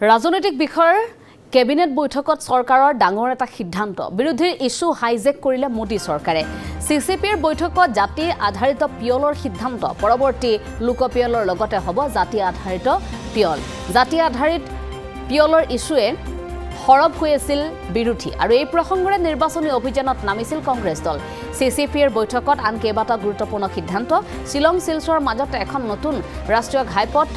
राजनैतिक विषय केबिनेट बैठकत सरकाৰৰ ডাঙৰ এটা সিদ্ধান্ত বিৰোধীৰ ইস্যু হাইজেক কৰিলে মোদী চৰকাৰে সিসিপিৰ বৈঠকত জাতি আধাৰিত পিয়লৰ সিদ্ধান্ত পৰৱৰ্তী লোকপিয়লৰ লগতে হ'ব জাতি আধাৰিত পিয়ল জাতি আধাৰিত পিয়লৰ ইস্যুৱে হৰব হৈ আছিল বিৰোধী আৰু এই প্ৰসংগৰে নিৰ্বাচনী অভিযানত নামিছিল কংগ্ৰেছ দল সিসিপিৰ বৈঠকত আন কেইবাটা গুৰুত্বপূৰ্ণ সিদ্ধান্ত শিলং শিলচৰৰ মাজত এখন নতুন ৰাষ্ট্ৰীয় ঘাইপথ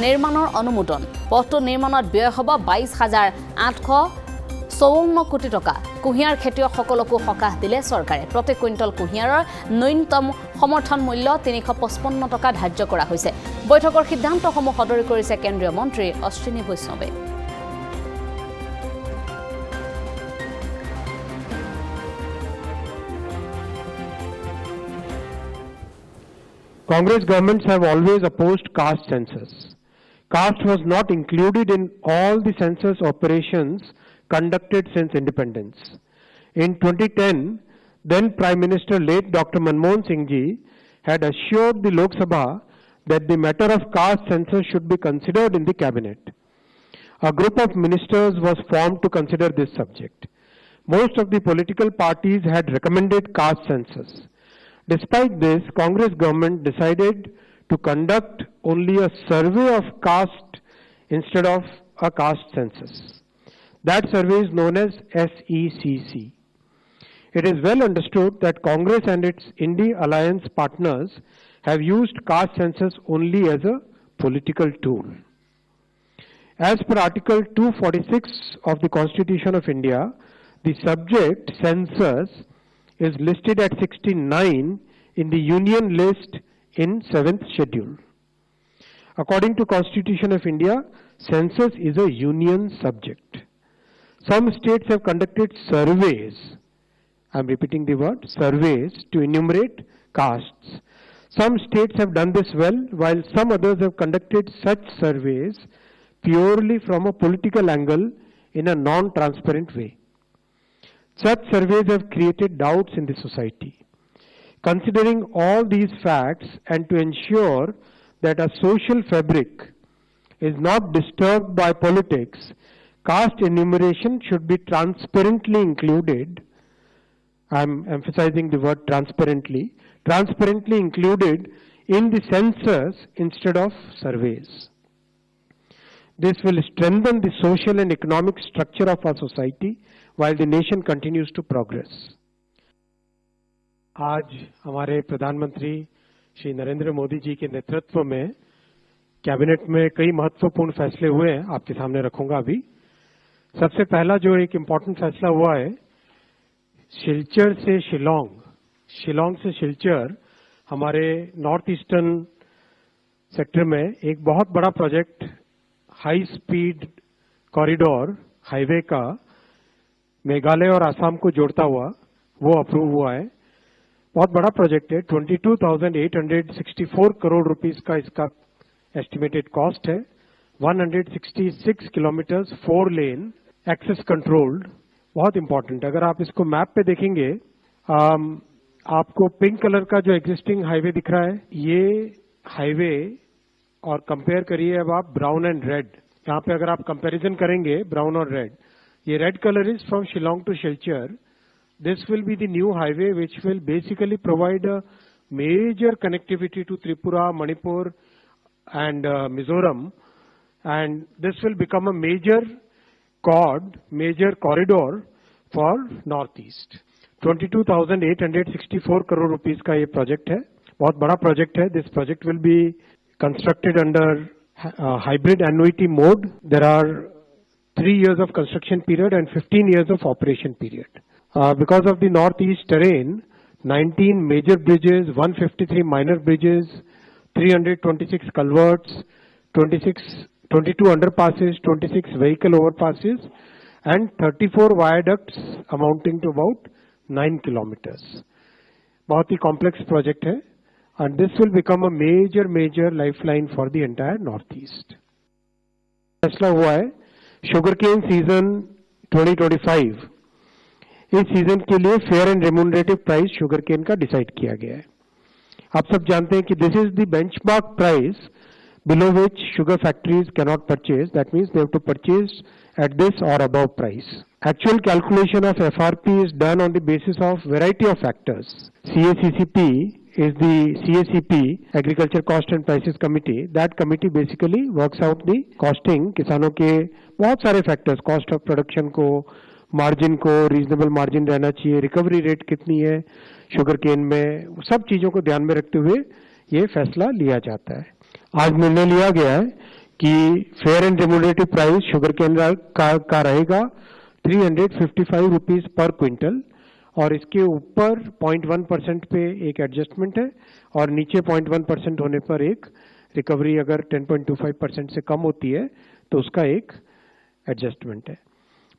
নিৰ্মাণৰ অনুমোদন পথটো নিৰ্মাণত ব্যয় হ'ব 22,854 কোটি টকা কুহিয়াৰ খেতিয়কসকলকো সকাহ দিলে চৰকাৰে প্ৰতি কুইণ্টল কুহিয়াৰৰ ন্যূনতম সমৰ্থন মূল্য 355 টকা ধাৰ্য কৰা হৈছে বৈঠকৰ সিদ্ধান্তসমূহ সদৰি কৰিছে কেন্দ্ৰীয় মন্ত্ৰী অশ্বিনী বৈষ্ণৱে Congress governments have always opposed caste census. Caste was not included in all the census operations conducted since independence. In 2010, then Prime Minister late Dr. Manmohan Singh ji had assured the Lok Sabha that the matter of caste census should be considered in the cabinet. A group of ministers was formed to consider this subject. Most of the political parties had recommended caste census. Despite this, Congress government decided to conduct only a survey of caste instead of a caste census. That survey is known as SECC. It is well understood that Congress and its India alliance partners have used caste census only as a political tool. As per Article 246 of the Constitution of India, the subject census is listed at 69 in the Union list in 7th schedule. According to Constitution of India, census is a union subject. Some states have conducted surveys, I am repeating the word, surveys to enumerate castes. Some states have done this well, while some others have conducted such surveys purely from a political angle in a non-transparent way. Such surveys have created doubts in the society. Considering all these facts and to ensure that a social fabric is not disturbed by politics, caste enumeration should be transparently included. I am emphasizing the word transparently included in the census instead of surveys. This will strengthen the social and economic structure of our society while the nation continues to progress. आज हमारे प्रधानमंत्री श्री नरेंद्र मोदी जी के नेतृत्व में cabinet में कई महत्वपूर्ण फैसले हुए हैं आपके सामने रखूंगा अभी सबसे पहला जो एक इम्पोर्टेंट फैसला हुआ है शिलचर से शिलोंग से शिलचर हमारे नॉर्थ ईस्टर्न सेक्टर में एक बहुत बड़ा project high speed corridor highway का मेघालय और आसाम को जोड़ता हुआ वो अप्रूव हुआ है बहुत बड़ा प्रोजेक्ट है 22,864 करोड़ रुपीस का इसका एस्टिमेटेड कॉस्ट है 166 किलोमीटर्स 4 लेन एक्सेस कंट्रोल्ड बहुत इंपॉर्टेंट अगर आप इसको मैप पे देखेंगे आपको पिंक कलर का जो एग्जिस्टिंग हाईवे दिख रहा है ये हाईवे और कंपेयर करिए अब आप ब्राउन एंड रेड यहाँ पे अगर आप कंपैरिजन करेंगे ब्राउन और रेड ये red colour is from Shillong to Silchar this will be the new highway which will basically provide a major connectivity to Tripura, Manipur and Mizoram and this will become a major corridor for Northeast. 22,864 crore rupees का ये project है बहुत बड़ा project है this project will be constructed under hybrid annuity mode. There are 3 years of construction period and 15 years of operation period. Because of the northeast terrain, 19 major bridges, 153 minor bridges, 326 culverts, 22 underpasses, 26 vehicle overpasses, and 34 viaducts amounting to about 9 kilometers. बहुत ही complex project है, and this will become a major lifeline for the entire northeast. फैसला हुआ है sugarcane season 2025 इस season के लिए fair and remunerative price sugarcane का decide किया गया है आप सब जानते हैं कि this is the benchmark price below which sugar factories cannot purchase. That means they have to purchase at this or above price. Actual calculation of FRP is done on the basis of variety of factors. CACCP is the CACP, Agriculture Cost and Prices Committee. That committee basically works out the costing किसानों के बहुत सारे factors, cost of production को, margin को, reasonable margin रहना चाहिए, recovery rate कितनी है शुगर केन में, सब चीजों को ध्यान में रखते हुए ये फैसला लिया जाता है. आज निर्णय लिया गया है कि fair and remunerative price sugar cane का रहेगा 355 रुपीज पर क्विंटल और इसके ऊपर 0.1% पे एक एडजस्टमेंट है और नीचे 0.1% होने पर एक रिकवरी अगर 10.25% से कम होती है तो उसका एक एडजस्टमेंट है.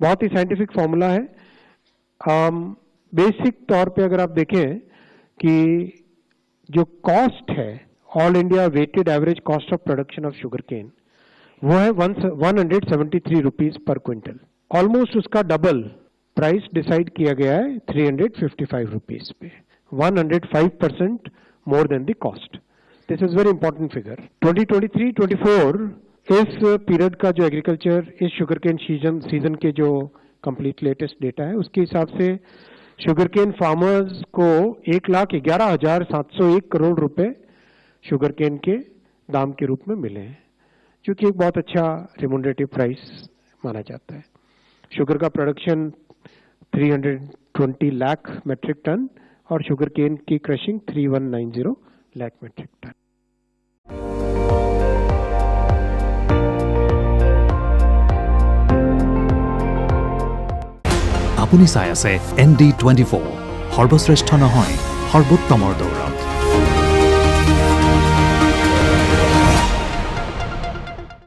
बहुत ही साइंटिफिक फॉर्मूला है. बेसिक तौर पे अगर आप देखें कि जो कॉस्ट है all India weighted average cost of production of sugar cane वो है 173 रुपीज पर क्विंटल. ऑलमोस्ट उसका डबल प्राइस डिसाइड किया गया है 355 रुपीज पे, 105% more than the cost. This is very important figure. 2023-24 इस पीरियड का जो एग्रीकल्चर इस शुगर केन सीजन के जो कंप्लीट लेटेस्ट डेटा है उसके हिसाब से शुगर केन फार्मर्स को 1,11,701 करोड़ रुपए शुगर केन के दाम के रूप में मिले हैं, जो कि एक बहुत अच्छा रेम्यूनरेटिव प्राइस माना जाता है. शुगर का प्रोडक्शन 320 लाख मेट्रिक टन और शुगर केन की क्रशिंग 3190 लाख मेट्रिक टन. আপুনি চাই আছে ND24 সৰ্বশ্ৰেষ্ঠ নহয় সৰ্বোত্তমৰ দৌৰা.